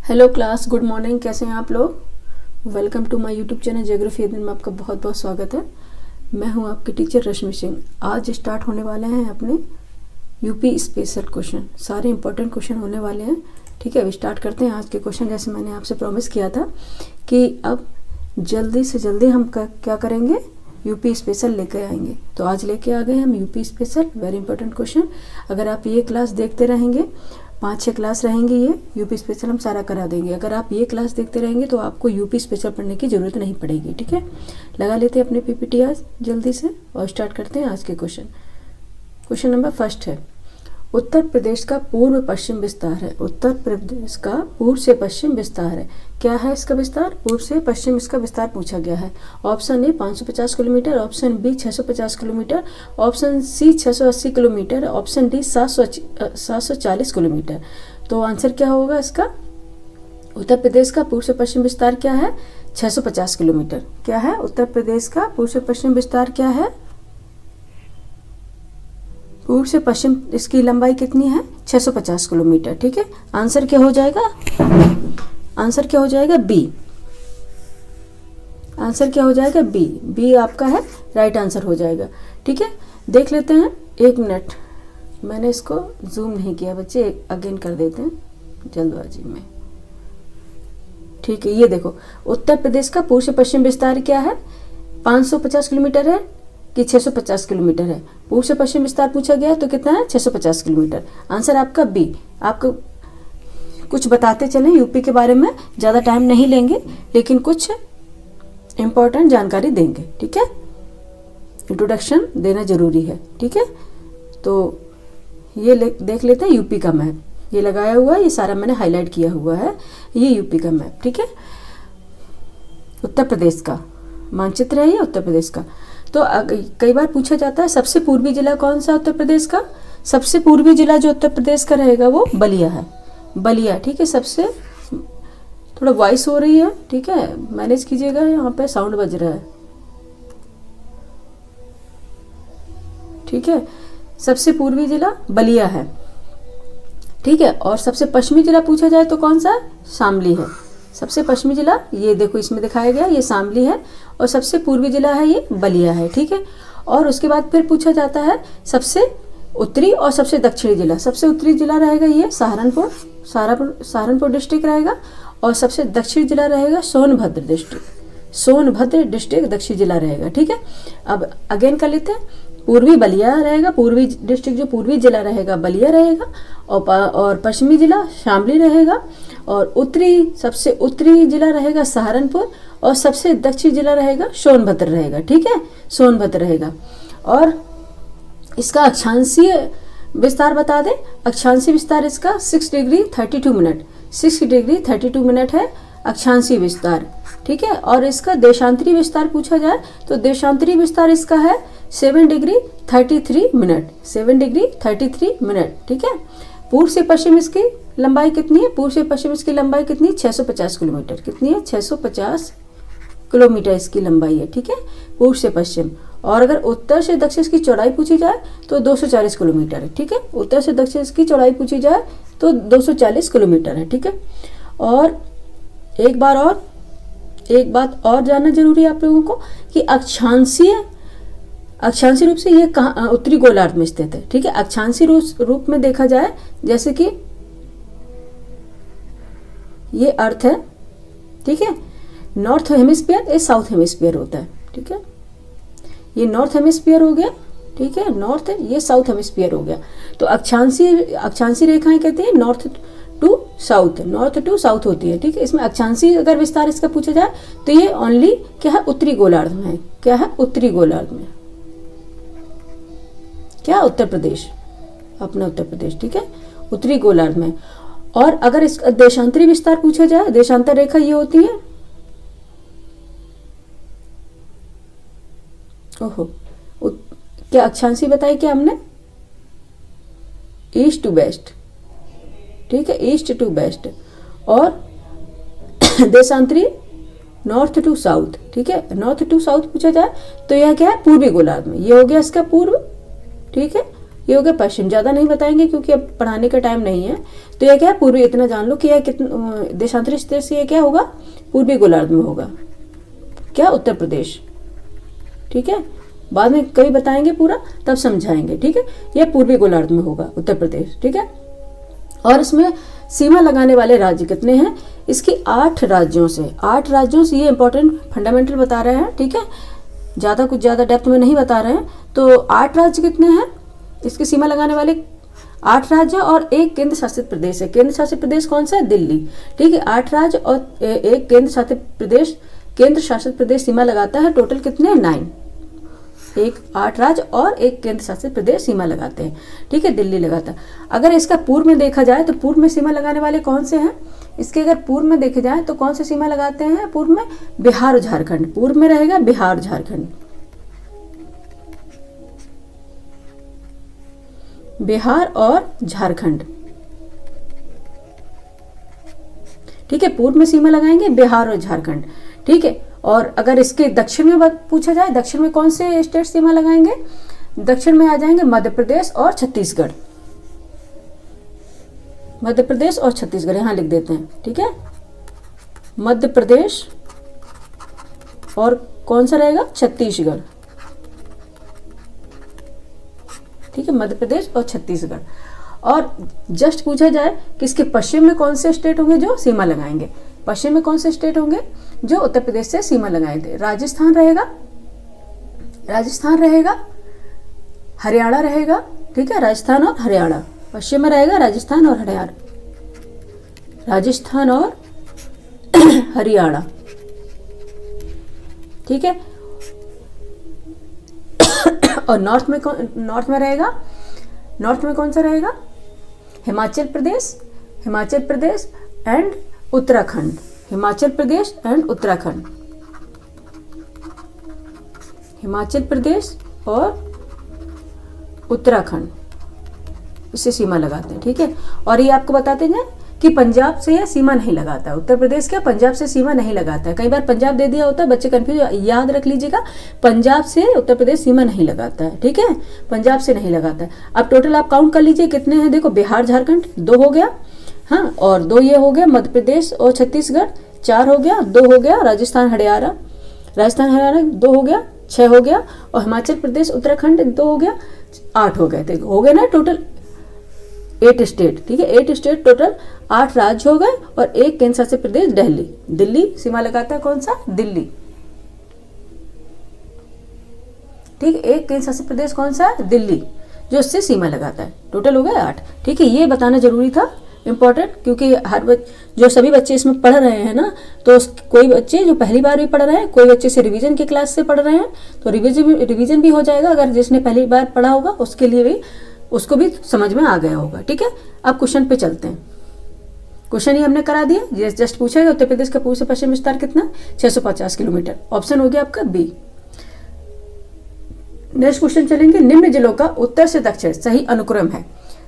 Hello class, good morning. कैसे हैं आप लोग? Welcome to my YouTube channel geography दिन में आपका बहुत बहुत स्वागत है। मैं हूं आपकी टीचर रश्मि सिंह। आज स्टार्ट होने वाले हैं अपने यूपी स्पेशल क्वेश्चन। सारे इंपॉर्टेंट क्वेश्चन होने वाले हैं। ठीक है, अभी स्टार्ट करते हैं आज के क्वेश्चन। जैसे मैंने आपसे प्रॉमिस किया था कि अब जल्दी से जल्दी हम क्या करेंगे, यूपी स्पेशल लेकर आएंगे। तो आज लेके आ गए हम UP special, very important question. अगर आप ये क्लास देखते रहेंगे, 5-6 क्लास रहेंगी, ये यूपी स्पेशल हम सारा करा देंगे। अगर आप ये क्लास देखते रहेंगे तो आपको यूपी स्पेशल पढ़ने की ज़रूरत नहीं पड़ेगी। ठीक है, लगा लेते हैं अपने पीपीटी आज जल्दी से और स्टार्ट करते हैं आज के क्वेश्चन। क्वेश्चन नंबर फर्स्ट है, उत्तर प्रदेश का पूर्व पश्चिम विस्तार है। उत्तर प्रदेश का पूर्व से पश्चिम विस्तार है। क्या है इसका विस्तार? पूर्व से पश्चिम इसका विस्तार पूछा गया है। Option A 550 kilometre, option B 650 kilometre, option C 680 kilometre, option D 740 kilometre. तो आंसर क्या होगा इसका? उत्तर प्रदेश का पूर्व से पश्चिम विस्तार क्या है? 650 किलोमीटर। क्या है उत्तर प्रदेश का पूर्व से पश्चिम विस्तार? क्या है पूर्व से पश्चिम? इसकी लंबाई कितनी है? 650 किलोमीटर। ठीक है, आंसर क्या हो जाएगा? आंसर क्या हो जाएगा? बी। आंसर क्या हो जाएगा? बी। बी आपका है राइट आंसर हो जाएगा। ठीक है, देख लेते हैं। 1 मिनट, मैंने इसको जूम नहीं किया बच्चे, अगेन कर देते हैं जल्दबाजी में। ठीक है, ये देखो, उत्तर प्रदेश का पूर्व से पश्चिम विस्तार क्या है? 550 किलोमीटर है कि 650 किलोमीटर है? पूर्व से पश्चिम विस्तार पूछा गया तो कितना है? 650 किलोमीटर। आंसर आपका बी। आपको कुछ बताते चलें यूपी के बारे में, ज़्यादा टाइम नहीं लेंगे लेकिन कुछ इम्पोर्टेंट जानकारी देंगे। ठीक है, इंट्रोडक्शन देना जरूरी है। ठीक है, तो ये देख लेते हैं यूपी का मैप। ये लगाया हुआ है, ये सारा मैंने हाईलाइट किया हुआ है, ये यूपी का मैप। ठीक है, उत्तर प्रदेश का मानचित्र है ये उत्तर प्रदेश का। तो कई बार पूछा जाता है सबसे पूर्वी जिला कौन सा उत्तर प्रदेश का? सबसे पूर्वी जिला जो उत्तर प्रदेश का रहेगा वो बलिया है। बलिया, ठीक है। सबसे थोड़ा वॉइस हो रही है, ठीक है, मैनेज कीजिएगा, यहाँ पे साउंड बज रहा है। ठीक है, सबसे पूर्वी जिला बलिया है। ठीक है, और सबसे पश्चिमी जिला पूछा जाए तो कौन सा? शामली है। सबसे पश्चिमी जिला ये देखो इसमें दिखाया गया, ये शामली है, और सबसे पूर्वी जिला है ये बलिया है। ठीक है, और उसके बाद फिर पूछा जाता है सबसे उत्तरी और सबसे दक्षिणी जिला। सबसे उत्तरी जिला रहेगा ये सहारनपुर डिस्ट्रिक्ट रहेगा, और सबसे दक्षिणी जिला रहेगा सोनभद्र डिस्ट्रिक्ट। सोनभद्र डिस्ट्रिक्ट दक्षिणी जिला रहेगा। ठीक है, अब अगेन कर लेते हैं। पूर्वी बलिया रहेगा, पूर्वी डिस्ट्रिक्ट जो पूर्वी जिला रहेगा बलिया रहेगा, और पश्चिमी जिला शामली रहेगा, और उत्तरी सबसे उत्तरी जिला रहेगा सहारनपुर, और सबसे दक्षिणी जिला रहेगा सोनभद्र रहेगा। ठीक है, सोनभद्र रहेगा। और इसका अक्षांशीय विस्तार बता दें। अक्षांशीय विस्तार इसका 6 डिग्री 32 मिनट, 6 डिग्री 32 मिनट है अक्षांशीय विस्तार। ठीक है, और इसका देशांतरी विस्तार पूछा जाए तो देशांतरी विस्तार इसका है 7 डिग्री 33 मिनट, 7 डिग्री 33 मिनट। ठीक है, पूर्व से पश्चिम इसकी लंबाई कितनी है? पूर्व से पश्चिम इसकी लंबाई कितनी? 650 किलोमीटर। कितनी है? 650 किलोमीटर इसकी लंबाई है। ठीक है, पूर्व से पश्चिम। और अगर उत्तर से दक्षिण इसकी चौड़ाई पूछी जाए तो 240 किलोमीटर है। ठीक है, उत्तर से दक्षिण इसकी चौड़ाई पूछी जाए तो 240 किलोमीटर है। ठीक है, और एक बात और जानना जरूरी है आप लोगों को कि अक्षांशीय रूप से ये कहाँ? उत्तरी गोलार्ध में स्थित है। ठीक है, अक्षांशीय रूप में देखा जाए जैसे कि ये अर्थ है। ठीक है, नॉर्थ हेमिस्फीयर, ये साउथ हेमिस्फीयर होता है। ठीक है, ये नॉर्थ हेमिस्फीयर हो गया। ठीक है, नॉर्थ, ये साउथ हेमिस्फीयर हो गया। तो अक्षांशीय रेखाएं कहते हैं नॉर्थ टू साउथ होती है। ठीक है, इसमें अक्षांशीय अगर विस्तार इसका पूछा जाए तो ये ओनली क्या है? उत्तरी गोलार्ध में है। क्या है? उत्तरी गोलार्ध में। क्या? उत्तर प्रदेश, अपना उत्तर प्रदेश। ठीक है, उत्तरी गोलार्ध में। और अगर इसका देशांतरी विस्तार पूछा जाए, देशांतर रेखा ये होती है, ओहो, क्या अक्षांशीय बताई क्या हमने? East to west. ठीक है, ईस्ट टू वेस्ट। और देशांतरी नॉर्थ टू साउथ। ठीक है, नॉर्थ टू साउथ पूछा जाए तो यह क्या है? पूर्वी गोलार्ध में। ये हो गया इसका पूर्व। ठीक है, ये हो गया पश्चिम, ज़्यादा नहीं बताएंगे क्योंकि अब पढ़ाने का टाइम नहीं है। तो ये क्या है पूर्वी, इतना जान लो कि यह कितना देशांतरित स्टेट से ये क्या होगा, पूर्वी गोलार्ध में होगा, क्या, उत्तर प्रदेश। ठीक है, बाद में कभी बताएंगे पूरा, तब समझाएंगे। ठीक है, यह पूर्वी गोलार्ध में होगा उत्तर प्रदेश। ठीक है, और इसमें सीमा लगाने वाले राज्य कितने हैं, इसकी 8 राज्यों से, 8 राज्यों से, ये इंपॉर्टेंट फंडामेंटल बता रहे हैं। ठीक है, ज़्यादा कुछ ज़्यादा डेप्थ में नहीं बता रहे हैं। तो 8 राज्य कितने हैं इसकी सीमा लगाने वाले, 8 राज्य और एक केंद्र शासित प्रदेश है। केंद्र शासित प्रदेश कौन सा है, दिल्ली। ठीक है, 8 राज्य और एक केंद्र शासित प्रदेश सीमा लगाता है। टोटल कितने, 9, 8 राज्य और एक केंद्र शासित प्रदेश सीमा लगाते हैं। ठीक है, दिल्ली लगाता है। अगर इसका पूर्व में देखा जाए तो पूर्व में सीमा लगाने वाले कौन से हैं, इसके अगर पूर्व में देखे जाए तो कौन से सीमा लगाते हैं पूर्व में, बिहार और झारखंड। पूर्व में रहेगा बिहार और झारखंड, बिहार और झारखंड। ठीक है, पूर्व में सीमा लगाएंगे बिहार और झारखंड। ठीक है, और अगर इसके दक्षिण में बात पूछा जाए, दक्षिण में कौन से स्टेट सीमा लगाएंगे, दक्षिण में आ जाएंगे मध्य प्रदेश और छत्तीसगढ़, मध्य प्रदेश और छत्तीसगढ़, यहां लिख देते हैं। ठीक है, मध्य प्रदेश और कौन सा रहेगा, छत्तीसगढ़। ठीक है, मध्य प्रदेश और छत्तीसगढ़। और जस्ट पूछा जाए कि इसके पश्चिम में कौन से स्टेट होंगे जो सीमा लगाएंगे, पश्चिम में कौन से स्टेट होंगे जो उत्तर प्रदेश से सीमा लगाए थे, राजस्थान रहेगा, हरियाणा रहेगा। ठीक है, राजस्थान और हरियाणा, पश्चिम में रहेगा राजस्थान और हरियाणा, राजस्थान और हरियाणा। ठीक है, और नॉर्थ में रहेगा, नॉर्थ में कौन सा रहेगा, हिमाचल प्रदेश एंड उत्तराखंड, हिमाचल प्रदेश एंड उत्तराखंड, हिमाचल प्रदेश और उत्तराखंड, इससे सीमा लगाते हैं। ठीक है, और ये आपको बताते हैं कि पंजाब से यह सीमा नहीं लगाता है, उत्तर प्रदेश क्या पंजाब से सीमा नहीं लगाता है। कई बार पंजाब दे दिया होता है, बच्चे कंफ्यूज, याद रख लीजिएगा, पंजाब से उत्तर प्रदेश सीमा नहीं लगाता है। ठीक है, पंजाब से नहीं लगाता है। अब टोटल आप काउंट कर लीजिए कितने हैं, देखो बिहार झारखंड 2 हो गया, हाँ, और 2 ये हो गया मध्य प्रदेश और छत्तीसगढ़, 4 हो गया, 2 हो गया राजस्थान हरियाणा 2 हो गया, 6 हो गया, और हिमाचल प्रदेश उत्तराखंड 2 हो गया, 8 हो गए। देखो हो गए ना टोटल 8 स्टेट। ठीक है, 8 स्टेट टोटल, 8 राज्य हो गए और एक केंद्र शासित प्रदेश दिल्ली सीमा लगाता है, कौन सा, दिल्ली। ठीक है, एक केंद्र शासित प्रदेश कौन सा है, दिल्ली, जो इससे सीमा लगाता है। टोटल हो गए 8। ठीक है, ये बताना जरूरी था, इंपॉर्टेंट, क्योंकि जो सभी बच्चे इसमें पढ़ रहे हैं ना, तो कोई बच्चे जो पहली बार भी पढ़ रहे हैं, कोई बच्चे से रिवीजन की क्लास से पढ़ रहे हैं, तो रिवीजन भी हो जाएगा। अगर जिसने पहली बार पढ़ा होगा उसके लिए भी, उसको भी समझ में आ गया होगा। ठीक है, अब क्वेश्चन पे चलते हैं। क्वेश्चन ही हमने करा दिया, जस्ट पूछा गया उत्तर प्रदेश का पूर्व से पश्चिम विस्तार कितना, 650 किलोमीटर। ऑप्शन हो गया आपका बी। नेक्स्ट क्वेश्चन चलेंगे, निम्न जिलों का उत्तर से दक्षिण सही अनुक्रम है,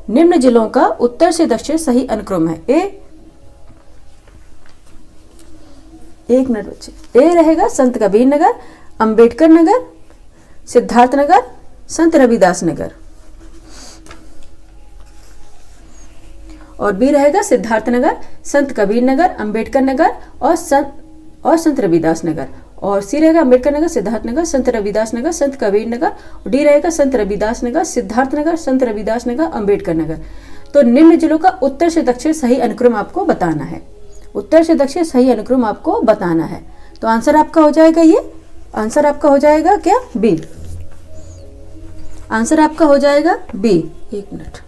निम्न जिलों का उत्तर से दक्षिण सही अनुक्रम है। एक मिनट बच्चे, ए रहेगा संत कबीर नगर, अंबेडकर नगर, सिद्धार्थ नगर, संत रविदास नगर, और बी रहेगा सिद्धार्थ नगर, संत कबीर नगर, अंबेडकर नगर और संत रविदास नगर, और सी रहेगा अंबेडकर नगर, सिद्धार्थ नगर, संत रविदास नगर, संत कबीर नगर, और डी रहेगा संत रविदास नगर, सिद्धार्थ नगर, संत रविदास नगर, अंबेडकर नगर। तो निम्न जिलों का उत्तर से दक्षिण सही अनुक्रम आपको बताना है, उत्तर से दक्षिण सही अनुक्रम आपको बताना है। तो आंसर आपका हो जाएगा ये, आंसर आपका हो जाएगा क्या, बी। आंसर आपका हो जाएगा बी। एक मिनट,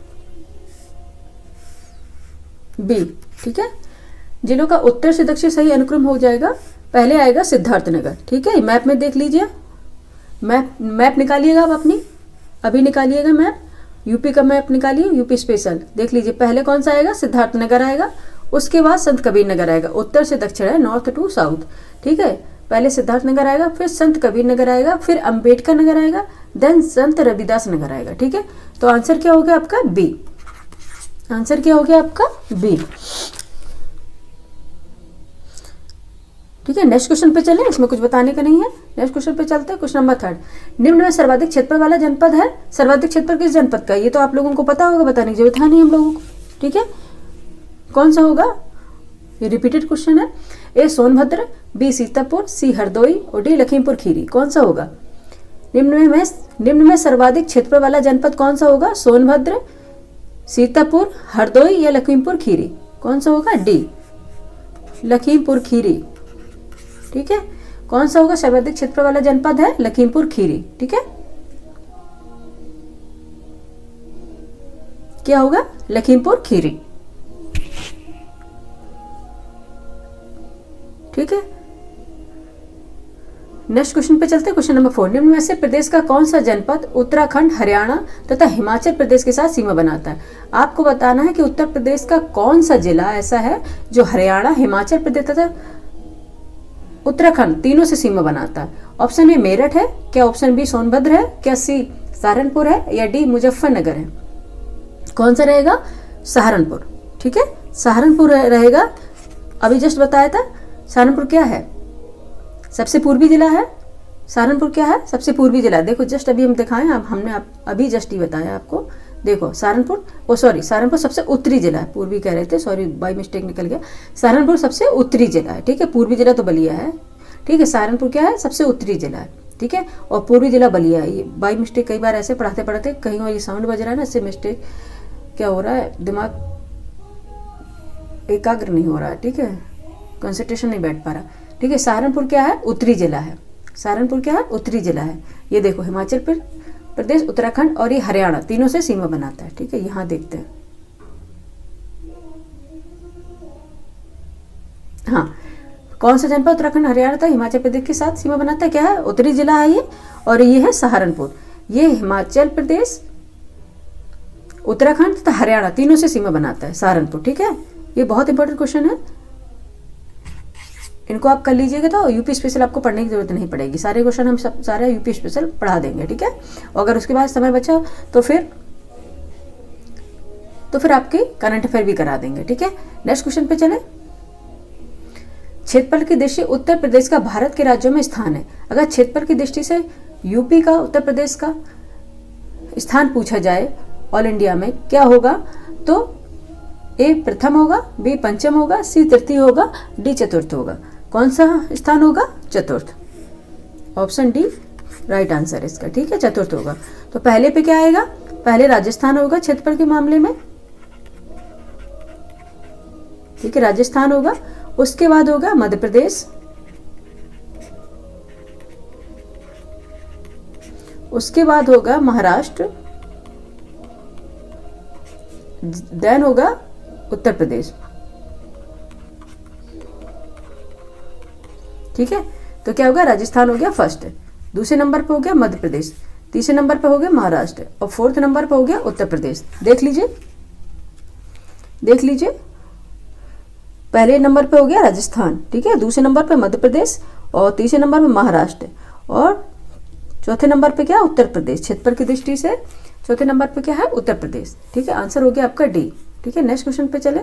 बी। ठीक है, जिलों का उत्तर से दक्षिण सही अनुक्रम हो जाएगा, पहले आएगा सिद्धार्थ नगर। ठीक है, मैप में देख लीजिए, मैप निकालिएगा आप अपनी, अभी निकालिएगा मैप, यूपी का मैप निकालिए, यूपी स्पेशल देख लीजिए, पहले कौन सा आएगा, सिद्धार्थ नगर आएगा, उसके बाद संत कबीर नगर आएगा, उत्तर से दक्षिण है, नॉर्थ टू साउथ। ठीक है, पहले सिद्धार्थ नगर आएगा, फिर संत कबीर नगर आएगा, फिर अंबेडकर नगर आएगा, देन संत रविदास नगर आएगा। ठीक है, तो आंसर क्या हो गया आपका, बी। आंसर क्या हो गया आपका, बी। ठीक है, नेक्स्ट क्वेश्चन पे चलें, इसमें कुछ बताने का नहीं है। नेक्स्ट क्वेश्चन पे चलते हैं, क्वेश्चन नंबर 3। निम्न में सर्वाधिक क्षेत्रफल वाला जनपद है। सर्वाधिक क्षेत्रफल किस जनपद का? ये तो आप लोगों को पता होगा, बताने की जरूरत है नहीं हम लोगों को। ठीक है, कौन सा होगा? ये रिपीटेड क्वेश्चन है। ए सोनभद्र, बी सीतापुर, सी हरदोई और डी लखीमपुर खीरी। कौन सा होगा? निम्न में सर्वाधिक क्षेत्रफल वाला जनपद कौन सा होगा? सोनभद्र, सीतापुर, हरदोई या लखीमपुर खीरी? कौन सा होगा? डी लखीमपुर खीरी। ठीक है, कौन सा होगा? सर्वाधिक क्षेत्रफल वाला जनपद है लखीमपुर खीरी। ठीक है, क्या होगा? लखीमपुर खीरी। ठीक है, नेक्स्ट क्वेश्चन पे चलते हैं, क्वेश्चन नंबर 4। निम्न में से प्रदेश का कौन सा जनपद उत्तराखंड, हरियाणा तथा हिमाचल प्रदेश के साथ सीमा बनाता है? आपको बताना है कि उत्तर प्रदेश का कौन सा जिला ऐसा है जो हरियाणा, हिमाचल प्रदेश तथा उत्तराखंड तीनों से सीमा बनाता है। ऑप्शन ए मेरठ है, क्या ऑप्शन बी सोनभद्र है, क्या सी सहारनपुर है या डी मुजफ्फरनगर है? कौन सा रहेगा? सहारनपुर। ठीक है, सहारनपुर रहेगा। अभी जस्ट बताया था सहारनपुर क्या है? सबसे पूर्वी जिला है। सहारनपुर क्या है? सबसे पूर्वी जिला। देखो जस्ट अभी हम दिखाएं, अब हमने अभी जस्ट ही बताया आपको। देखो सहारनपुर सबसे उत्तरी जिला है। पूर्वी कह रहे थे, सॉरी बाई मिस्टेक निकल गया। सहारनपुर सबसे उत्तरी जिला है। ठीक है, पूर्वी जिला तो बलिया है। ठीक है, सहारनपुर क्या है? सबसे उत्तरी जिला है। ठीक है, और पूर्वी जिला बलिया है। ये बाई मिस्टेक कई बार ऐसे पढ़ाते पढ़ाते कहीं और ये साउंड बज रहा है ना, इससे मिस्टेक क्या हो रहा है, दिमाग एकाग्र नहीं हो रहा है। ठीक है, कंसंट्रेशन नहीं बैठ पा रहा। ठीक है, सहारनपुर क्या है? उत्तरी जिला है। सहारनपुर क्या है? उत्तरी जिला है। ये देखो हिमाचल प्रदेश, उत्तराखंड और ये हरियाणा तीनों से सीमा बनाता है। ठीक है, यहां देखते हैं। हाँ, कौन सा जनपद उत्तराखंड, हरियाणा तथा हिमाचल प्रदेश के साथ सीमा बनाता है? क्या है? उत्तरी जिला है ये, और ये है सहारनपुर। ये हिमाचल प्रदेश, उत्तराखंड तथा हरियाणा तीनों से सीमा बनाता है सहारनपुर। ठीक है, ये बहुत इंपॉर्टेंट क्वेश्चन है, इनको आप कर लीजिएगा तो यूपी स्पेशल आपको पढ़ने की जरूरत नहीं पड़ेगी। सारे क्वेश्चन हम सब सारे यूपी स्पेशल पढ़ा देंगे। ठीक है, और अगर उसके बाद समय बचा तो फिर आपके करंट अफेयर भी करा देंगे। ठीक है, नेक्स्ट क्वेश्चन पे चले। क्षेत्रफल की दृष्टि उत्तर प्रदेश का भारत के राज्यों में स्थान है। अगर क्षेत्रफल की दृष्टि से यूपी का, उत्तर प्रदेश का स्थान पूछा जाए ऑल इंडिया में, क्या होगा? तो ए प्रथम होगा, बी पंचम होगा, सी तृतीय होगा, डी चतुर्थ होगा। कौन सा स्थान होगा? चतुर्थ। ऑप्शन डी राइट आंसर इसका। ठीक है, चतुर्थ होगा। तो पहले पे क्या आएगा? पहले राजस्थान होगा क्षेत्रफल के मामले में। ठीक है, राजस्थान होगा। उसके बाद होगा मध्य प्रदेश, उसके बाद होगा महाराष्ट्र, देन होगा उत्तर प्रदेश। ठीक है, तो क्या होगा? राजस्थान हो गया फर्स्ट, दूसरे नंबर पे हो गया मध्य प्रदेश, तीसरे नंबर पे हो गया महाराष्ट्र और फोर्थ नंबर पे हो गया उत्तर प्रदेश। देख लीजिए, देख लीजिए, पहले नंबर पे हो गया राजस्थान। ठीक है, दूसरे नंबर पे मध्य प्रदेश और तीसरे नंबर पे महाराष्ट्र और चौथे नंबर पे क्या? उत्तर प्रदेश। क्षेत्रफल की दृष्टि से चौथे नंबर पे क्या है? उत्तर प्रदेश। ठीक है, आंसर हो गया आपका डी। ठीक है, नेक्स्ट क्वेश्चन पे चले।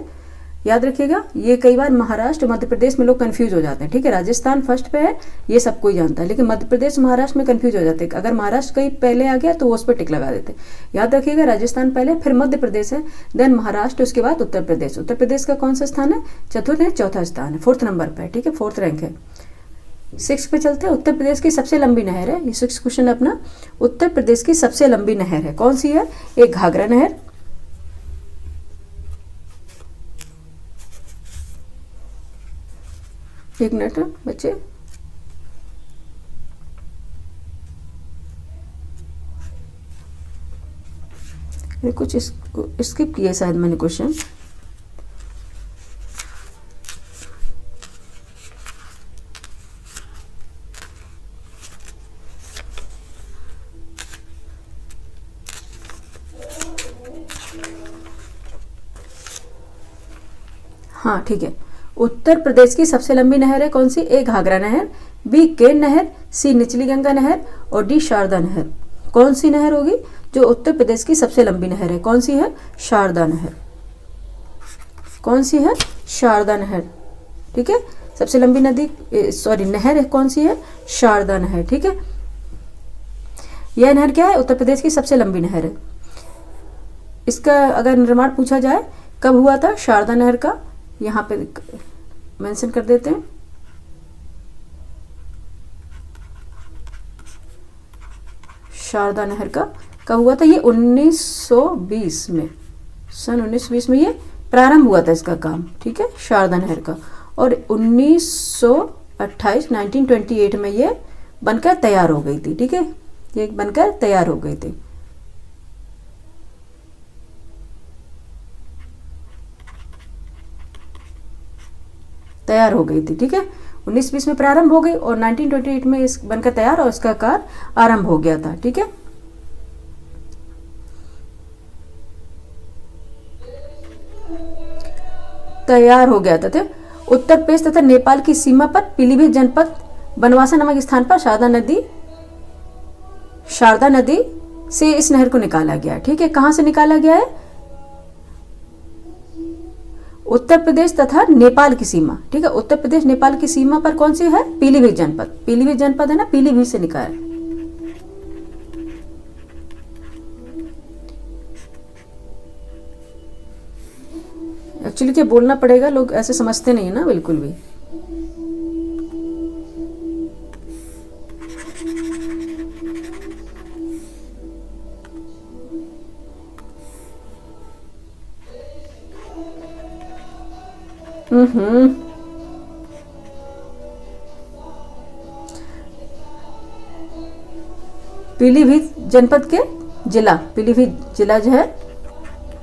याद रखिएगा, ये कई बार महाराष्ट्र मध्य प्रदेश में लोग कंफ्यूज हो जाते हैं। ठीक है, राजस्थान फर्स्ट पे है, ये सब कोई जानता है, लेकिन मध्य प्रदेश महाराष्ट्र में कंफ्यूज हो जाते हैं। अगर महाराष्ट्र कहीं पहले आ गया तो वो उस पर टिक लगा देते हैं। याद रखिएगा, राजस्थान पहले, फिर मध्य प्रदेश है, देन महाराष्ट्र, उसके बाद उत्तर प्रदेश। उत्तर प्रदेश का कौन सा स्थान है? चतुर्थ है, चौथा स्थान है, फोर्थ नंबर पर है। ठीक है, फोर्थ रैंक है। 6 पे चलते हैं। उत्तर प्रदेश की सबसे लंबी नहर है, ये 6 क्वेश्चन अपना। उत्तर प्रदेश की सबसे लंबी नहर है, कौन सी है? एक घाघरा नहर, एक मिनट बच्चे, कुछ स्किप किया शायद मैंने क्वेश्चन। हाँ ठीक है, उत्तर प्रदेश की सबसे लंबी नहर है कौन सी? ए घाघरा नहर, बी केन नहर, सी निचली गंगा नहर और डी शारदा नहर। कौन सी नहर होगी जो उत्तर प्रदेश की सबसे लंबी नहर है? कौन सी है? शारदा नहर। कौन सी है? शारदा नहर। ठीक है, सबसे लंबी नदी सॉरी नहर कौन सी है? शारदा नहर। ठीक है, यह नहर क्या है? उत्तर प्रदेश की सबसे लंबी नहर है। इसका अगर निर्माण पूछा जाए कब हुआ था शारदा नहर का, यहाँ पे मेंशन कर देते हैं। शारदा नहर का कब हुआ था? ये 1920 में, सन 1920 में ये प्रारंभ हुआ था इसका काम। ठीक है, शारदा नहर का। और 1928 1928 में ये बनकर तैयार हो गई थी। ठीक है, ये बनकर तैयार हो गई थी। तैयार हो गई थी। ठीक है, 1920 में प्रारंभ हो गई और 1928 में इस बनकर तैयार और इसका कार्य आरंभ हो गया था। ठीक है, तैयार हो गया था। उत्तर प्रदेश तथा नेपाल की सीमा पर पीलीभीत जनपद बनवासा नामक स्थान पर शारदा नदी से इस नहर को निकाला गया। ठीक है, कहां से निकाला गया है? उत्तर प्रदेश तथा नेपाल की सीमा। ठीक है, उत्तर प्रदेश नेपाल की सीमा पर कौन सी है? पीलीभीत जनपद। पीलीभीत जनपद है ना, पीलीभीत से निकाला। एक्चुअली क्या बोलना पड़ेगा, लोग ऐसे समझते नहीं है ना बिल्कुल भी। पीलीभीत जनपद के जिला, पीलीभीत जिला जो है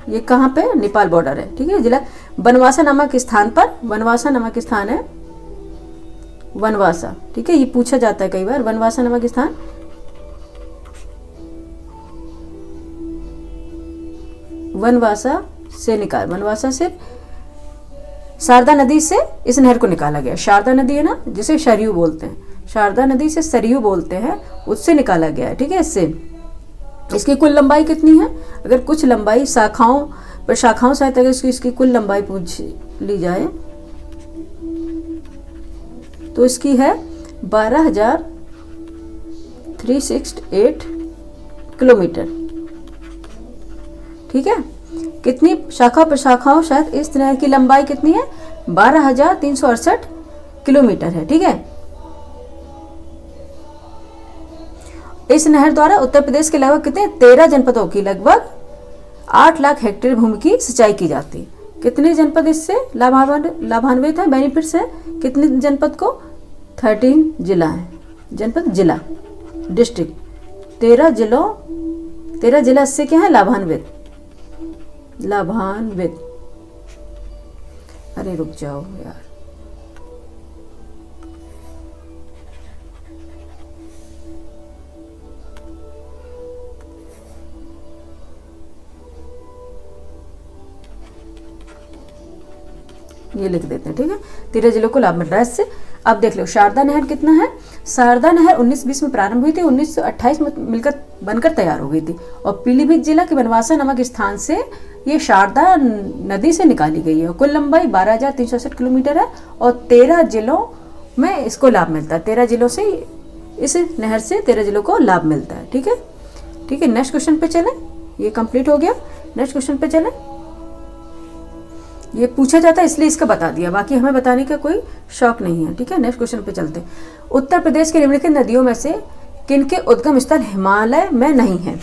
ये कहाँ पे? नेपाल बॉर्डर है। ठीक है, जिला बनवासा नामक स्थान पर, बनवासा नामक स्थान है, बनवासा। ठीक है, ये पूछा जाता है कई बार, बनवासा नामक स्थान। बनवासा से शारदा नदी से इस नहर को निकाला गया। शारदा नदी है ना, जिसे सरयू बोलते हैं, शारदा नदी से सरयू बोलते हैं, उससे निकाला गया है। ठीक है, इससे इसकी कुल लंबाई कितनी है? अगर कुछ लंबाई शाखाओं सहित अगर इसकी कुल लंबाई पूछ ली जाए तो इसकी है 12,368 किलोमीटर। ठीक है, कितनी शाखा प्रशाखाओं सहित इस नहर की लंबाई कितनी है? 12,368 किलोमीटर है। ठीक है, इस नहर द्वारा उत्तर प्रदेश के लगभग कितने 13 जनपदों की लगभग 8 लाख हेक्टेयर भूमि की सिंचाई की जाती है। कितने जनपद इससे लाभान्वित है, बेनिफिट से? कितने जनपद को? 13 जिला है, जनपद जिला डिस्ट्रिक्ट, 13 जिला इससे क्या है? लाभान्वित। अरे रुक जाओ यार, ये लिख देते हैं। ठीक है, 13 जिलों को लाभ मिल रहा है इससे। अब देख लो शारदा नहर कितना है? शारदा नहर 1920 में प्रारंभ हुई थी, 1928 में बनकर तैयार हो गई थी और पीलीभीत जिला के बनवासा नामक स्थान से ये शारदा नदी से निकाली गई है। कुल लंबाई 12,368 किलोमीटर है और 13 जिलों में इसको लाभ मिलता है। 13 जिलों से इस नहर से 13 जिलों को लाभ मिलता है। ठीक है, ठीक है, नेक्स्ट क्वेश्चन पे चलें। ये कंप्लीट हो गया, नेक्स्ट क्वेश्चन पे चलें। ये पूछा जाता है इसलिए इसका बता दिया, बाकी हमें बताने का कोई शौक नहीं है। ठीक है, नेक्स्ट क्वेश्चन पे चलते हैं। उत्तर प्रदेश के निम्नलिखित नदियों में से किनके उद्गम स्थल हिमालय में नहीं है?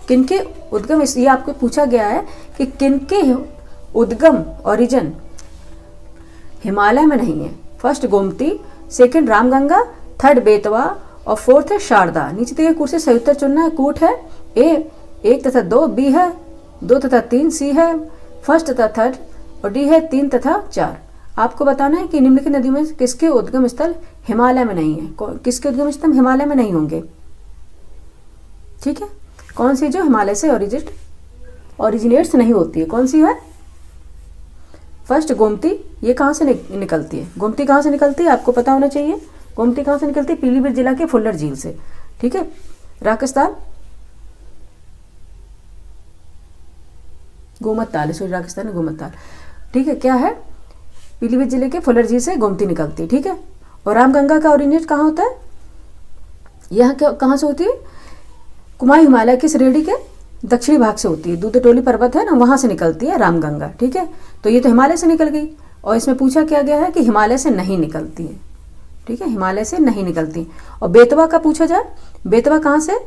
किनके उद्गम, ये आपको पूछा गया है कि किनके उद्गम ओरिजिन हिमालय में नहीं है। First Gomti, second Ramganga, third Betwa और फोर्थ है शारदा। नीचे दिए कूट से सही उत्तर चुनना है। कूट है ए 1 तथा 2, बी है 2 तथा 3, सी है फर्स्ट तथा थर्ड और डी है 3 तथा 4। आपको बताना है कि निम्नलिखित नदियों में किसके उद्गम स्थल हिमालय में नहीं है। किसके उद्गम स्थल हिमालय में नहीं होंगे? ठीक है, कौन सी जो हिमालय से ओरिजिनेट्स नहीं होती है, कौन सी है? फर्स्ट गोमती, ये कहाँ से निकलती है? गोमती कहाँ से निकलती है आपको पता होना चाहिए। गोमती कहाँ से निकलती है? पीलीभीत जिला के फुल्लर झील से। ठीक है, राजस्थान गोमत ताल, राजस्थान में गोमत ताल। ठीक है, क्या है? पीलीभीत जिले के फुलर झील से गोमती निकलती है, ठीक है। और रामगंगा का ओरिजिनेट कहाँ होता है, यह कहाँ से होती है, कुमाऊं हिमालय की श्रेणी के दक्षिणी भाग से होती है, दूधटोली पर्वत है ना, वहां से निकलती है रामगंगा, ठीक है। तो ये तो हिमालय से निकल गई, और इसमें पूछा क्या गया है कि हिमालय से नहीं निकलती है, ठीक है, हिमालय से नहीं निकलती। और बेतवा का पूछा जाए, बेतवा कहाँ से,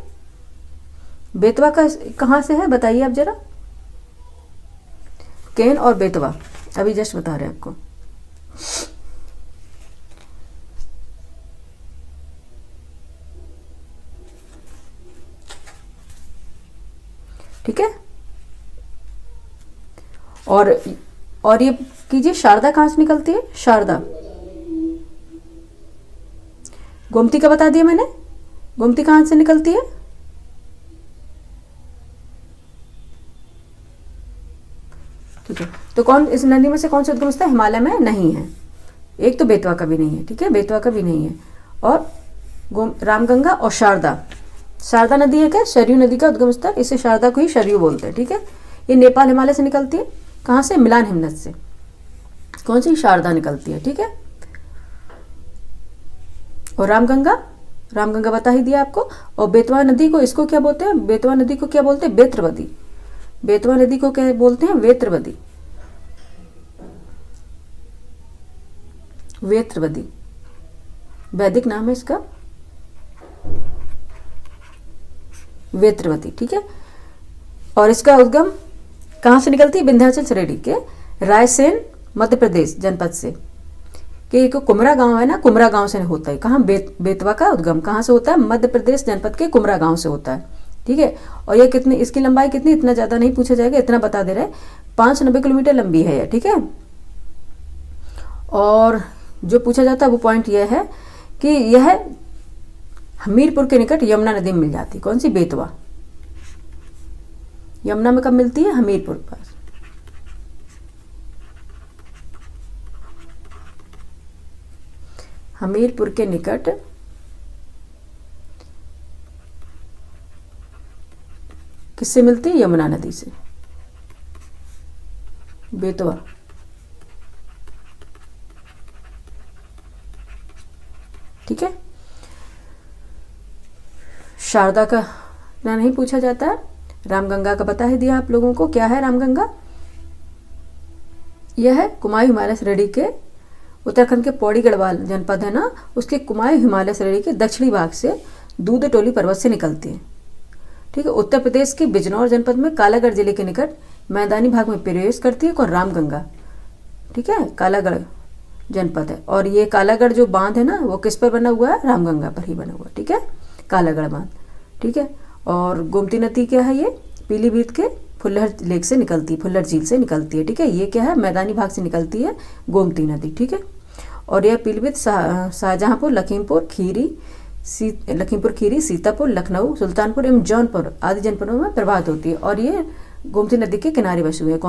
बेतवा का कहाँ से है बताइए आप जरा। केन और बेतवा अभी जस्ट बता रहे हैं आपको। ठीक है। और ये कीजिए, शारदा कहाँ से निकलती है, शारदा, गोमती का बता दिया मैंने, गोमती कहाँ से निकलती है, ठीक है। तो कौन इस नदी में से कौन सा उद्गम स्थल हिमालय में नहीं है, एक तो बेतवा का भी नहीं है, ठीक है, बेतवा का भी नहीं है। और रामगंगा और शारदा, शारदा नदी है क्या, सरयू नदी का उद्गम स्थल, इसे शारदा को ही सरयू बोलते हैं, ठीक है। ये नेपाल हिमालय से निकलती है, कहाँ से, मिलान हिमनद से, कौन सी, शारदा निकलती है, ठीक है। और रामगंगा, रामगंगा बता ही दिया आपको। और बेतवा नदी को इसको क्या बोलते हैं, बेतवा नदी को क्या बोलते हैं, बेत्रवदी, बेतवा नदी को क्या बोलते हैं, वेत्रवदी, वेत्रवदी वैदिक नाम है इसका, वेत्रवती, ठीक है। और इसका उद्गम कहाँ से निकलती है, विंध्याचल श्रेणी के रायसेन मध्य प्रदेश जनपद से, कि एक कुमरा गांव है ना, कुमरा गांव से होता है, कहाँ, बेतवा का उद्गम कहाँ से होता है, मध्य प्रदेश जनपद के कुमरा गांव से होता है, ठीक है। और ये कितनी, इसकी लंबाई कितनी, इतना ज्यादा नहीं पूछा जाएगा, इतना बता दे रहे, 590 किलोमीटर लंबी है ये, ठीक है। और जो पूछा जाता है वो पॉइंट यह है कि यह हमीरपुर के निकट यमुना नदी में मिल जाती है, कौन सी, बेतवा, यमुना में कब मिलती है, हमीरपुर पास, हमीरपुर के निकट किससे मिलती है, यमुना नदी से, बेतवा, ठीक है। शारदा का ना नहीं पूछा जाता है, रामगंगा का बता ही दिया आप लोगों को, क्या है रामगंगा, यह है कुमाऊं हिमालय श्रेणी के, उत्तराखंड के पौड़ी गढ़वाल जनपद है ना, उसके कुमाऊं हिमालय श्रेणी के दक्षिणी भाग से दूधटोली पर्वत से निकलती है, ठीक है। उत्तर प्रदेश के बिजनौर जनपद में कालागढ़ जिले के निकट मैदानी भाग में प्रवेश करती है, कौन, रामगंगा, ठीक है, कालागढ़ जनपद है। और ये कालागढ़ जो बांध है ना, वो किस पर बना हुआ है, रामगंगा पर ही बना हुआ है, ठीक है, कालागढ़ बांध, ठीक है। और गोमती नदी क्या है, ये पीलीभीत के फुल्लर लेक से निकलती है, फुल्लर झील से निकलती है, ठीक है। ये क्या है, मैदानी भाग से निकलती है गोमती नदी, ठीक है। और यह पीलीभीत, शाहजहांपुर, लखीमपुर खीरी, सीतापुर, लखनऊ, सुल्तानपुर एवं जौनपुर आदि जनपदों में प्रभावित होती है। और ये गोमती नदी के किनारे बसे हुए हैं,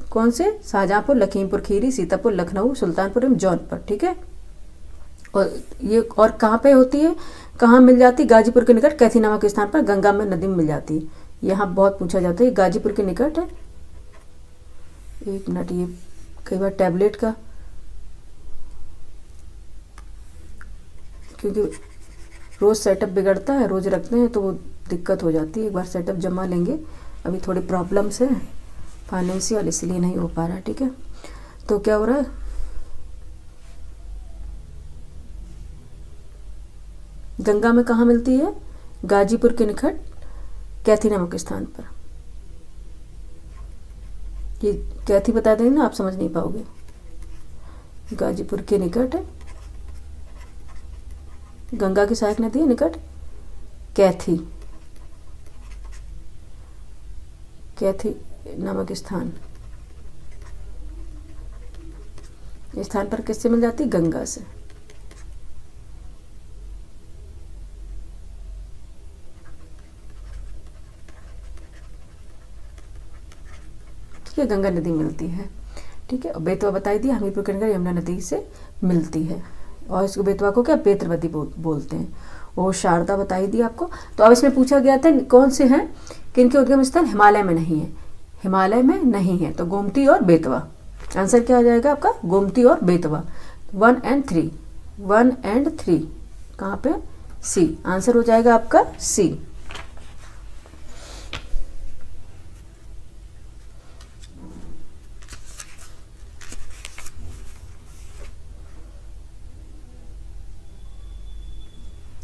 कौन से, शाहजहांपुर, लखीमपुर खीरी, सीतापुर, लखनऊ, सुल्तानपुर एवं जौनपुर, ठीक है। और ये और कहाँ पे होती है, कहाँ मिल जाती है, गाजीपुर के निकट कैथी नामक स्थान पर गंगा में नदी में मिल जाती है। यहाँ बहुत पूछा जाता है, गाजीपुर के निकट है, एक मिनट, ये कई बार टैबलेट का, क्योंकि रोज सेटअप बिगड़ता है, रोज रखते हैं तो वो दिक्कत हो जाती है, एक बार सेटअप जमा लेंगे, अभी थोड़ी प्रॉब्लम्स है फाइनेंशियल, इसलिए नहीं हो पा रहा, ठीक है। तो क्या हो रहा है, गंगा में कहाँ मिलती है, गाजीपुर के निकट कैथी नामक स्थान पर, ये कैथी बता देंगे ना, आप समझ नहीं पाओगे, गाजीपुर के निकट गंगा की सहायक नदी है निकट कैथी नामक स्थान पर किससे मिल जाती, गंगा से, ठीक है, गंगा नदी मिलती है, ठीक है। और बेतवा बताई दी, हमीरपुर के निकट यमुना नदी से मिलती है, और इसको बेतवा को क्या, बेत्रवती बोलते हैं। वो शारदा बताई दी आपको। तो अब इसमें पूछा गया था कौन से हैं, किनके उद्गम स्थल हिमालय में नहीं है, हिमालय में नहीं है, तो गोमती और बेतवा, आंसर क्या आ जाएगा आपका? गोमती और बेतवा। 1 and 3, 1 and 3 कहाँ पे? सी। आंसर हो जाएगा आपका सी।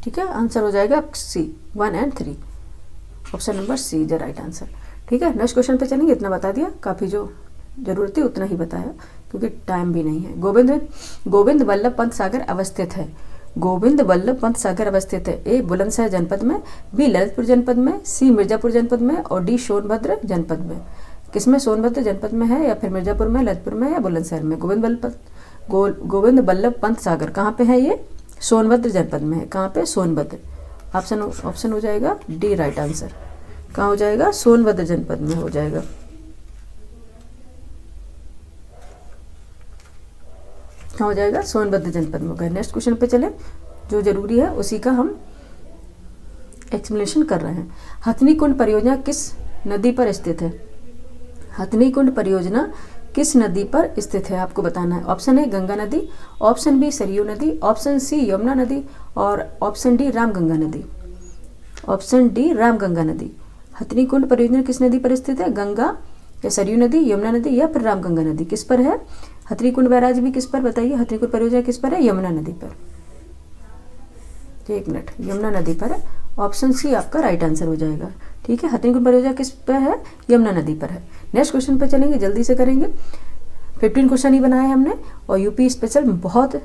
ठीक है, आंसर हो जाएगा C, 1 and 3। Option number C is the right answer. ठीक है, नेक्स्ट क्वेश्चन पे चलेंगे। इतना बता दिया, काफ़ी जो जरूरत थी उतना ही बताया क्योंकि टाइम भी नहीं है। गोविंद वल्लभ पंत सागर अवस्थित है। गोविंद वल्लभ पंत सागर अवस्थित है। ए बुलंदशहर जनपद में, बी ललितपुर जनपद में, सी मिर्जापुर जनपद में और डी सोनभद्र जनपद में। किसमें? सोनभद्र जनपद में है या फिर मिर्जापुर में, ललितपुर में या बुलंदशहर में? गोविंद वल्लभ पंत सागर कहाँ पे है? ये सोनभद्र जनपद में है। कहाँ पे? सोनभद्र। ऑप्शन हो जाएगा डी राइट आंसर। कहाँ हो जाएगा? सोनभद्र जनपद में हो जाएगा। कहाँ हो जाएगा? सोनभद्र जनपद में होगा। नेक्स्ट क्वेश्चन पे चले, जो जरूरी है उसी का हम एक्सप्लेनेशन कर रहे हैं। हथनी कुंड परियोजना किस नदी पर स्थित है? हथनी कुंड परियोजना किस नदी पर स्थित है आपको बताना है। ऑप्शन ए गंगा नदी, ऑप्शन बी सरयू नदी, ऑप्शन सी यमुना नदी और ऑप्शन डी रामगंगा नदी। ऑप्शन डी रामगंगा नदी। हथनी कुंड परियोजना किस नदी पर स्थित है? गंगा या सरयू नदी, यमुना नदी या फिर रामगंगा नदी। किस पर है? हथनी कुंड बैराज भी किस पर बताइए? हथनी कुंड परियोजना किस पर है? यमुना नदी पर। 1 मिनट, यमुना नदी पर है। ऑप्शन सी आपका राइट आंसर हो जाएगा। ठीक है, हथनी कुंड परियोजना किस पर है? यमुना नदी पर है। नेक्स्ट क्वेश्चन पे चलेंगे, जल्दी से करेंगे। 15 क्वेश्चन ही बनाए हमने और यूपी स्पेशल बहुत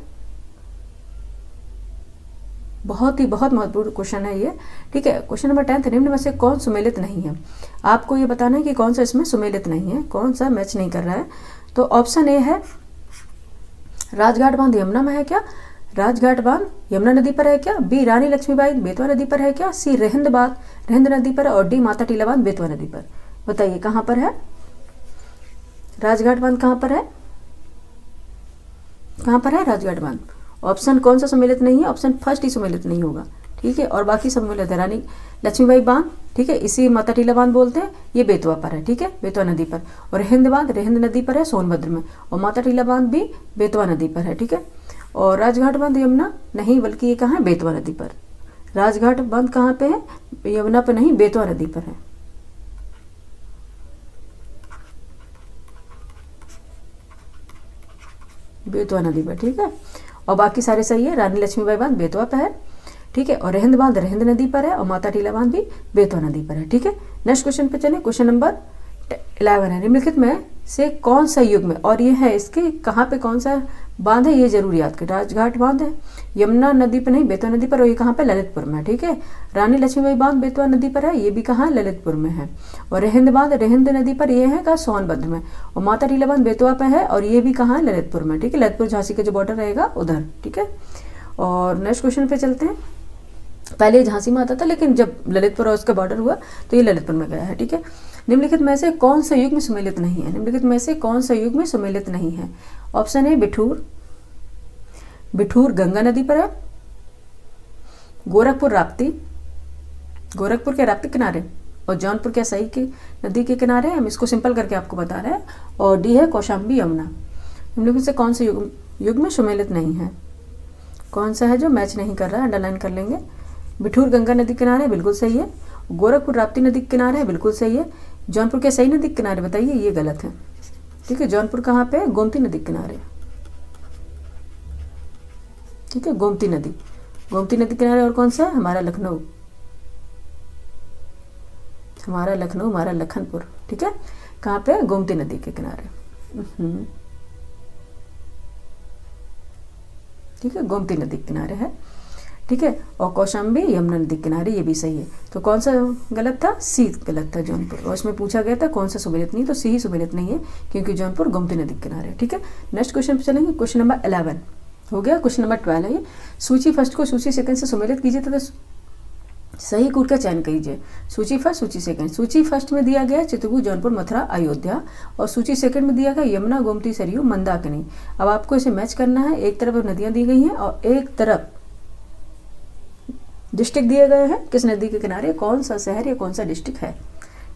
ही महत्वपूर्ण क्वेश्चन है ये। ठीक है, क्वेश्चन नंबर 10, निम्न में से कौन सुमेलित नहीं है? आपको ये बताना है कि कौन सा इसमें सुमेलित नहीं है, कौन सा मैच नहीं कर रहा है। तो ऑप्शन ए है राजघाट बांध यमुना में है क्या? राजघाट बांध यमुना नदी पर है क्या? बी रानी लक्ष्मीबाई बेतवा नदी पर है क्या? सी रिहिंद नदी पर और डी माता टीला बांध बेतवा नदी पर। बताइए कहाँ पर है राजघाट बांध? कहाँ पर है? कहाँ पर है राजघाट बांध? ऑप्शन कौन सा सम्मिलित नहीं है? ऑप्शन फर्स्ट ही सम्मिलित नहीं होगा। ठीक है, और बाकी सम्मिलित है। रानी लक्ष्मीबाई बांध, ठीक है, इसी माता टीला बांध बोलते हैं, ये बेतवा पर है। ठीक है, बेतवा नदी पर। और रिहिंद बांध रिहिंद नदी पर है सोनभद्र में, और माता टीला बांध भी बेतवा नदी पर है। ठीक है, और राजघाट बांध यमुना नहीं, बल्कि ये कहाँ है? बेतवा नदी पर। राजघाट बांध कहाँ पे है? यमुना पर नहीं, बेतवा नदी पर है। बेतवा नदी पर। ठीक है, और बाकी सारे सही है। रानी लक्ष्मीबाई बांध बेतवा पर है। ठीक है, और रिहिंद बांध रिहिंद नदी पर है और माता टीला बांध भी बेतवा नदी पर है। ठीक है, नेक्स्ट क्वेश्चन पे चले। क्वेश्चन नंबर 11 है, निम्नलिखित में से कौन सा युग में, और ये है इसके कहाँ पे कौन सा बांध है ये जरूर याद कर। राजघाट बांध है यमुना नदी पर नहीं, बेतवा नदी पर, और ये कहाँ पे? ललितपुर में। ठीक है, रानी लक्ष्मीबाई बांध बेतवा नदी पर है, ये भी कहाँ? ललितपुर में है। और रिहिंद बांध रिहिंद नदी पर, ये है कहाँ? सोनभद्र में। और माता टीला बांध बेतवा पर है और ये भी कहाँ? ललितपुर में। ठीक है, ललितपुर झांसी का जो बॉर्डर रहेगा उधर। ठीक है, और नेक्स्ट क्वेश्चन पे चलते हैं। पहले झांसी में आता था, लेकिन जब ललितपुर और उसका बॉर्डर हुआ तो ये ललितपुर में गया है। ठीक है, निम्नलिखित में से कौन सा युग में सुमेलित नहीं है? निम्नलिखित में से कौन सा युग में सुमेलित नहीं है? ऑप्शन ए बिठूर गंगा नदी पर है, गोरखपुर के राप्ती किनारे, और जौनपुर क्या सही के नदी के किनारे। हम इसको सिंपल करके आपको बता रहे हैं। और डी है कौशाम्बी यमुना। निम्नलिखित से कौन सा युग में सुमेलित नहीं है? कौन सा है जो मैच नहीं कर रहा है? अंडरलाइन कर लेंगे। बिठूर गंगा नदी किनारे बिल्कुल सही है। गोरखपुर राप्ती नदी के किनारे है, बिल्कुल सही है। जौनपुर के सही नदी के किनारे बताइए, ये गलत है। ठीक है, जौनपुर कहाँ पे है? गोमती नदी के किनारे। ठीक है, गोमती नदी किनारे। और कौन सा है? हमारा लखनऊ, हमारा लखनपुर। ठीक है, कहाँ पे? गोमती नदी के किनारे। ठीक है, गोमती नदी के किनारे है। ठीक है, और कौशाम्बी यमुना नदी किनारे, ये भी सही है। तो कौन सा गलत था? सी गलत था, जौनपुर। और इसमें पूछा गया था कौन सा सुमेलित नहीं, तो सी ही सुमेलित नहीं है, क्योंकि जौनपुर गोमती नदी किनारे है। ठीक है, नेक्स्ट क्वेश्चन पे चलेंगे। क्वेश्चन नंबर 11 हो गया। क्वेश्चन नंबर 12 है ये। सूची फर्स्ट को सूची सेकंड से सुमेलित कीजिए तथा सही कूट का चयन कीजिए। सूची फर्स्ट, सूची सेकंड। सूची फर्स्ट में दिया गया चित्रकूट, जौनपुर, मथुरा, अयोध्या, और सूची सेकंड में दिया गया यमुना, गोमती, सरयू, मंदाकिनी। अब आपको इसे मैच करना है। एक तरफ नदियां दी गई हैं और एक तरफ डिस्ट्रिक्ट दिए गए हैं। किस नदी के किनारे कौन सा शहर या कौन सा डिस्ट्रिक्ट है?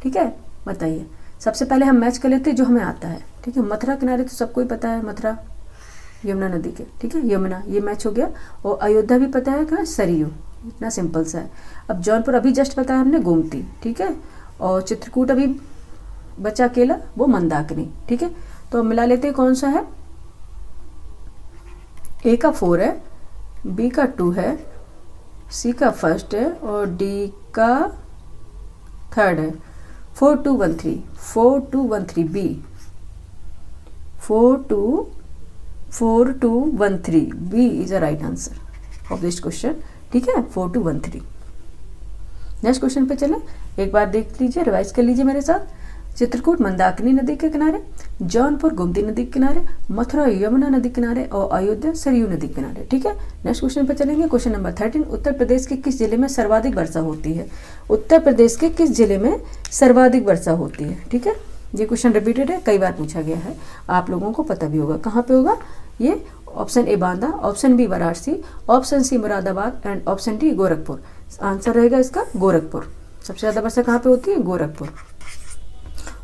ठीक है, बताइए। सबसे पहले हम मैच कर लेते हैं जो हमें आता है। ठीक ठीक है। मथुरा किनारे तो सबको ही पता है, मथुरा यमुना नदी के, ठीक है, यमुना, ये मैच हो गया। और अयोध्या भी पता है कहाँ, सरयू, इतना सिंपल सा है। अब जौनपुर अभी जस्ट बताया हमने, गोमती, ठीक है। और चित्रकूट अभी बचा अकेला, वो मंदाकिनी, ठीक है। तो मिला लेते हैं कौन सा है। ए का 4 है, बी का 2 है, सी का फर्स्ट है और डी का थर्ड है। 4213, 4213 B, 4213 B is a right answer of this question, ठीक है, 4213। नेक्स्ट क्वेश्चन पे चले, एक बार देख लीजिए, रिवाइज कर लीजिए मेरे साथ। चित्रकूट मंदाकिनी नदी के किनारे, जौनपुर गोमती नदी के किनारे, मथुरा यमुना नदी किनारे और अयोध्या सरयू नदी किनारे, ठीक है। नेक्स्ट क्वेश्चन पे चलेंगे, क्वेश्चन नंबर 13। उत्तर प्रदेश के किस जिले में सर्वाधिक वर्षा होती है? उत्तर प्रदेश के किस जिले में सर्वाधिक वर्षा होती है, ठीक है। ये क्वेश्चन रिपीटेड है, कई बार पूछा गया है, आप लोगों को पता भी होगा। कहाँ पे होगा ये? Option A Banda, option B Varanasi, option C Moradabad and option D Gorakhpur. Answer रहेगा इसका गोरखपुर। सबसे ज़्यादा वर्षा कहाँ पे होती है? गोरखपुर।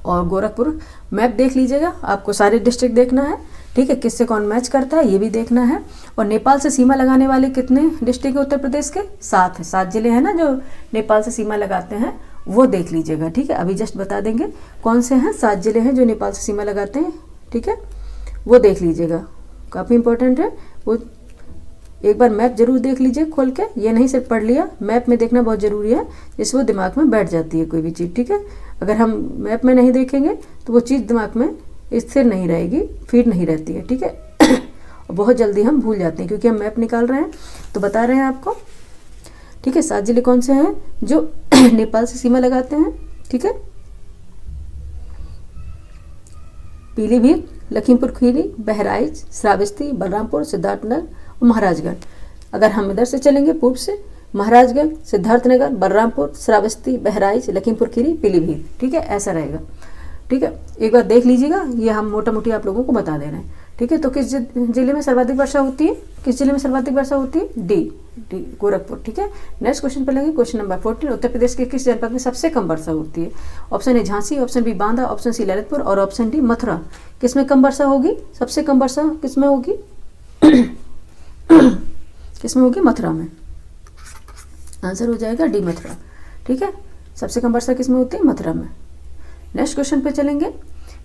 और गोरखपुर मैप देख लीजिएगा, आपको सारे डिस्ट्रिक्ट देखना है, ठीक है, किससे कौन मैच करता है ये भी देखना है। और नेपाल से सीमा लगाने वाले कितने डिस्ट्रिक्ट है उत्तर प्रदेश के? 7 है, 7 जिले हैं ना जो नेपाल से सीमा लगाते हैं, वो देख लीजिएगा, ठीक है। अभी जस्ट बता देंगे कौन से हैं, 7 जिले हैं जो नेपाल से सीमा लगाते हैं, ठीक है, वो देख लीजिएगा, काफ़ी इंपॉर्टेंट है वो। एक बार मैप जरूर देख लीजिए खोल के, ये नहीं सिर्फ पढ़ लिया, मैप में देखना बहुत ज़रूरी है, जिससे वो दिमाग में बैठ जाती है कोई भी चीज़, ठीक है। अगर हम मैप में नहीं देखेंगे तो वो चीज़ दिमाग में स्थिर नहीं रहेगी, फिट नहीं रहती है, ठीक है। और बहुत जल्दी हम भूल जाते हैं, क्योंकि हम मैप निकाल रहे हैं तो बता रहे हैं आपको, ठीक है। 7 जिले कौन से हैं जो नेपाल से सीमा लगाते हैं, ठीक है? पीलीभीत, लखीमपुर खीरी, बहराइच, श्रावस्ती, बलरामपुर, सिद्धार्थनगर और महाराजगंज। अगर हम इधर से चलेंगे पूर्व से, महाराजगंज, सिद्धार्थनगर, बलरामपुर, श्रावस्ती, बहराइच, लखीमपुर खीरी, पीलीभीत, ठीक है, ऐसा रहेगा, ठीक है। एक बार देख लीजिएगा, ये हम मोटा मोटी आप लोगों को बता दे रहे हैं, ठीक है। तो किस जिले में सर्वाधिक वर्षा होती है? किस जिले में सर्वाधिक वर्षा होती है? डी गोरखपुर, ठीक है। नेक्स्ट क्वेश्चन पर लेंगे, क्वेश्चन नंबर 14। उत्तर प्रदेश के किस जनपद में सबसे कम वर्षा होती है? Option A Jhansi, option B Banda, option C Lalitpur और ऑप्शन डी मथुरा। किस में कम वर्षा होगी? सबसे कम वर्षा किस में होगी? किस में होगी? मथुरा में। आंसर हो जाएगा डी मथुरा, ठीक है। सबसे कम वर्षा किस में होती है? मथुरा में। नेक्स्ट क्वेश्चन पे चलेंगे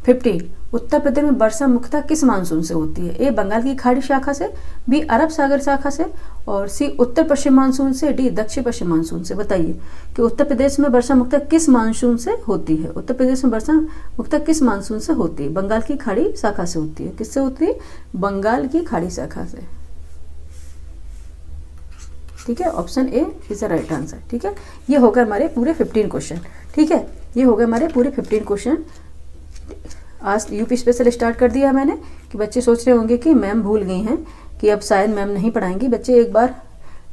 15। उत्तर प्रदेश में वर्षा मुख्यतः किस मानसून से होती है? ए बंगाल की खाड़ी शाखा से, बी अरब सागर शाखा से और सी उत्तर पश्चिम मानसून से, डी दक्षिण पश्चिम मानसून से। बताइए कि उत्तर प्रदेश में वर्षा मुख्यतः किस मानसून से होती है? उत्तर प्रदेश में वर्षा मुख्यतः किस मानसून से होती है? बंगाल की खाड़ी शाखा से होती है। किससे होती है? बंगाल की खाड़ी शाखा से, ठीक है। Option A is the right answer, ठीक है। ये हो गए हमारे पूरे 15 क्वेश्चन, ठीक है। ये हो गए हमारे पूरे 15 क्वेश्चन। आज यूपी स्पेशल स्टार्ट कर दिया मैंने कि बच्चे सोच रहे होंगे कि मैम भूल गई हैं कि अब शायद मैम नहीं पढ़ाएंगी। बच्चे एक बार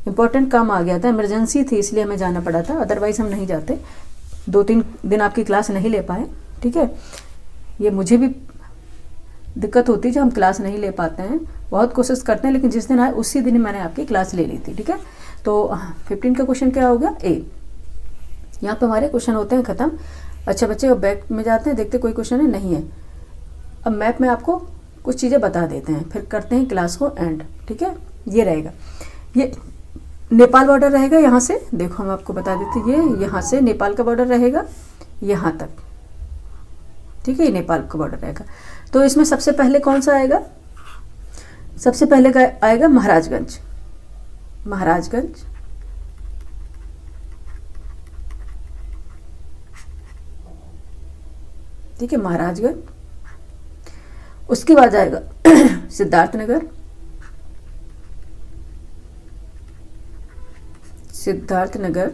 इंपॉर्टेंट काम आ गया था, इमरजेंसी थी, इसलिए हमें जाना पड़ा था, अदरवाइज हम नहीं जाते। 2-3 दिन आपकी क्लास नहीं ले पाए, ठीक है। ये मुझे भी दिक्कत होती है जब हम क्लास नहीं ले पाते हैं, बहुत कोशिश करते हैं, लेकिन जिस दिन आए उसी दिन मैंने आपकी क्लास ले ली थी, ठीक है। तो 15 का क्वेश्चन क्या हो गया? ए। यहाँ पे हमारे क्वेश्चन होते हैं खत्म। अच्छा बच्चे, अब बैक में जाते हैं, देखते कोई क्वेश्चन है, नहीं है। अब मैप में आपको कुछ चीज़ें बता देते हैं, फिर करते हैं क्लास को एंड, ठीक है। ये रहेगा, ये नेपाल बॉर्डर रहेगा यहाँ से, देखो हम आपको बता देते हैं, ये यहाँ से नेपाल का बॉर्डर रहेगा यहाँ तक, ठीक है, ये नेपाल का बॉर्डर रहेगा। तो इसमें सबसे पहले कौन सा आएगा? सबसे पहले का आएगा महाराजगंज, महाराजगंज, ठीक है, महाराजगंज। उसके बाद आएगा सिद्धार्थनगर, सिद्धार्थनगर,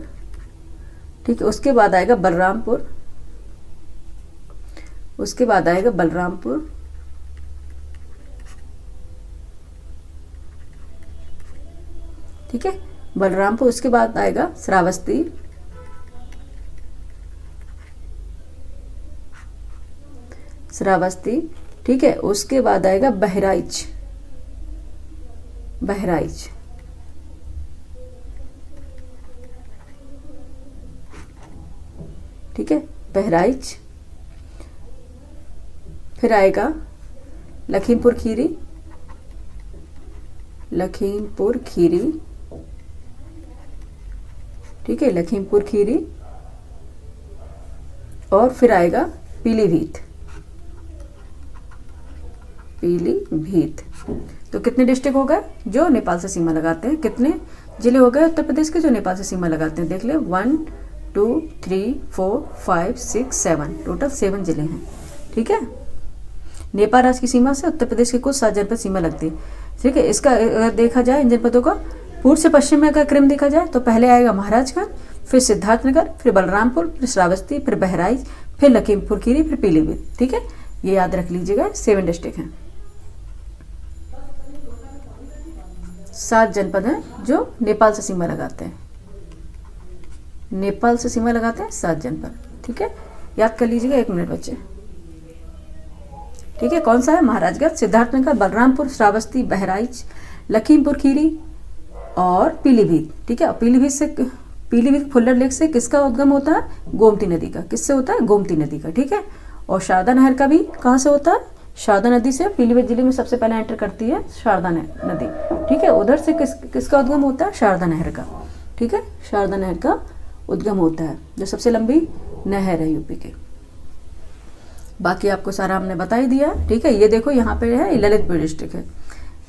ठीक है। उसके बाद आएगा बलरामपुर, उसके बाद आएगा बलरामपुर, ठीक है, बलरामपुर। उसके बाद आएगा श्रावस्ती, श्रावस्ती, ठीक है। उसके बाद आएगा बहराइच, बहराइच, ठीक है, बहराइच। फिर आएगा लखीमपुर खीरी, लखीमपुर खीरी, ठीक है, लखीमपुर खीरी। और फिर आएगा पीलीभीत, पीलीभीत। तो कितने डिस्ट्रिक्ट हो गए जो नेपाल से सीमा लगाते हैं? कितने जिले हो गए उत्तर प्रदेश के जो नेपाल से सीमा लगाते हैं? देख ले, 1 2 3 4 5 6 7, टोटल 7 जिले हैं। ठीक है, नेपाल राज्य की सीमा से उत्तर प्रदेश के कुल 7 जनपद सीमा लगती है। ठीक है, इसका अगर देखा जाए इन जनपदों का पूर्व से पश्चिम में अगर क्रम देखा जाए तो पहले आएगा महाराजगंज, फिर सिद्धार्थनगर, फिर बलरामपुर, फिर श्रावस्ती, फिर बहराइच, फिर लखीमपुर खीरी, फिर पीलीभीत। ठीक है, ये याद रख लीजिएगा, 7 डिस्ट्रिक्ट हैं, 7 जनपद हैं जो नेपाल से सीमा लगाते हैं, नेपाल से सीमा लगाते हैं 7 जनपद। ठीक है, याद कर लीजिएगा, 1 मिनट बच्चे। ठीक है, कौन सा है? महाराजगंज, सिद्धार्थनगर, बलरामपुर, श्रावस्ती, बहराइच, लखीमपुर खीरी और पीलीभीत। ठीक है, पीलीभीत फुल्लर लेक से किसका उद्गम होता है? गोमती नदी का। किससे होता है? गोमती नदी का। ठीक है, और शारदा नहर का भी कहाँ से होता है? शारदा नदी से। पीलीभीत जिले में सबसे पहले एंटर करती है शारदा नदी। ठीक है, उधर से किसका उद्गम होता है? शारदा नहर का। ठीक है, शारदा नहर का उद्गम होता है, जो सबसे लंबी नहर है यूपी के। बाकी आपको सारा हमने बता ही दिया। ठीक है, ये देखो यहाँ पे है, ललितपुर डिस्ट्रिक्ट है,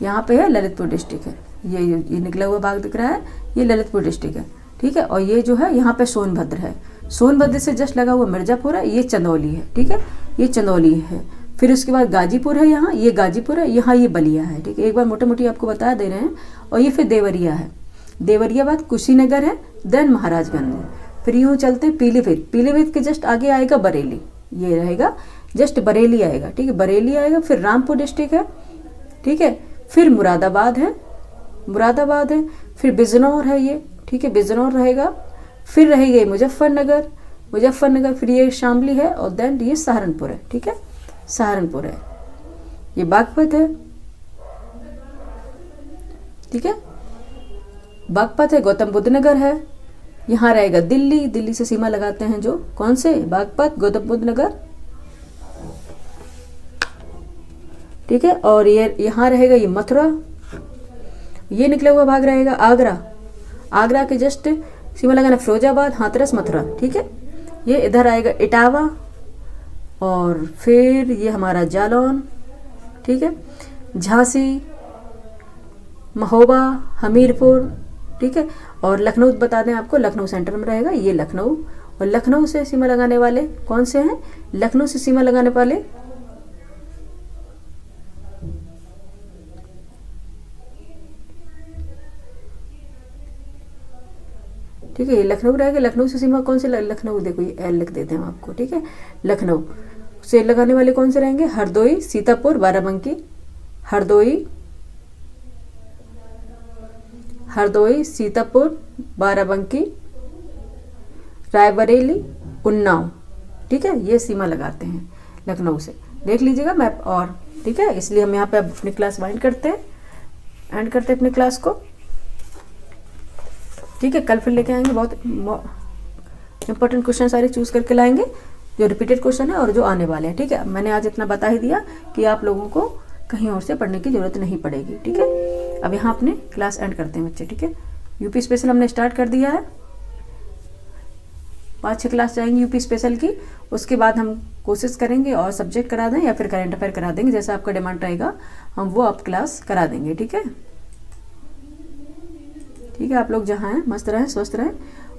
यहाँ पे है ललितपुर डिस्ट्रिक्ट है, ये निकला हुआ भाग दिख रहा है, ये ललितपुर डिस्ट्रिक्ट है। ठीक है, और ये जो है यहाँ पे सोनभद्र है, सोनभद्र से जस्ट लगा हुआ मिर्जापुर है, ये चंदौली है। ठीक है, ये चंदौली है। फिर उसके बाद गाजीपुर है, यहाँ ये गाजीपुर है, यहाँ ये बलिया है। ठीक है, एक बार मोटी मोटी आपको बता दे रहे हैं। और ये फिर देवरिया है, देवरिया बाद कुशीनगर है, देन महाराजगंज है। फिर यूँ चलते हैं पीलीभीत, पीलीभीत के जस्ट आगे आएगा बरेली, ये रहेगा जस्ट बरेली आएगा। ठीक है, बरेली आएगा। फिर रामपुर डिस्ट्रिक्ट है। ठीक है, फिर मुरादाबाद है, मुरादाबाद है। फिर बिजनौर है ये। ठीक है, बिजनौर रहेगा। फिर रहेगा मुजफ्फरनगर, मुजफ्फरनगर। फिर ये शामली है और देन ये सहारनपुर है। ठीक है, सहारनपुर है, ये बागपत है। ठीक है, बागपत है, गौतम बुद्ध नगर है। यहाँ रहेगा दिल्ली, दिल्ली से सीमा लगाते हैं जो कौन से? बागपत, गौतम बुद्ध नगर। ठीक है, और ये यहाँ रहेगा ये मथुरा, ये निकला हुआ भाग रहेगा आगरा, आगरा के जस्ट सीमा लगाना फिरोजाबाद, हाथरस, मथुरा। ठीक है, ये इधर आएगा इटावा और फिर ये हमारा जालौन। ठीक है, झांसी, महोबा, हमीरपुर। ठीक है, और लखनऊ बता दें आपको, लखनऊ सेंटर में रहेगा, ये लखनऊ। और लखनऊ से सीमा लगाने वाले कौन से हैं? लखनऊ से सीमा लगाने वाले ठीक है, ये लखनऊ रहेगा। लखनऊ से सीमा कौन से? लखनऊ, देखो ये एल लिख देते हैं हम आपको। ठीक है, लखनऊ से लगाने वाले कौन से रहेंगे? हरदोई, सीतापुर, बाराबंकी, हरदोई, हरदोई, सीतापुर, बाराबंकी, रायबरेली, उन्नाव। ठीक है, ये सीमा लगाते हैं लखनऊ से, देख लीजिएगा मैप। और ठीक है, इसलिए हम यहाँ पे अपनी क्लास एंड करते हैं अपनी क्लास को। ठीक है, कल फिर लेके आएंगे, बहुत इंपॉर्टेंट क्वेश्चन सारे चूज करके लाएंगे, जो रिपीटेड क्वेश्चन है और जो आने वाले हैं। ठीक है, मैंने आज इतना बता ही दिया कि आप लोगों को कहीं और से पढ़ने की जरूरत नहीं पड़ेगी। ठीक है, अब यहाँ अपने क्लास एंड करते हैं बच्चे। ठीक है, यूपी स्पेशल हमने स्टार्ट कर दिया है, 5-6 क्लास जाएंगी यूपी स्पेशल की। उसके बाद हम कोशिश करेंगे और सब्जेक्ट करा दें या फिर करंट अफेयर करा देंगे, जैसा आपका डिमांड रहेगा हम वो आप क्लास करा देंगे। ठीक है, ठीक है, आप लोग जहाँ हैं मस्त रहें, स्वस्थ रहें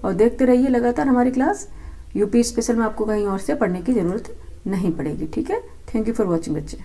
और देखते रहिए लगातार हमारी क्लास। यूपी स्पेशल में आपको कहीं और से पढ़ने की ज़रूरत नहीं पड़ेगी। ठीक है, थैंक यू फॉर वॉचिंग बच्चे।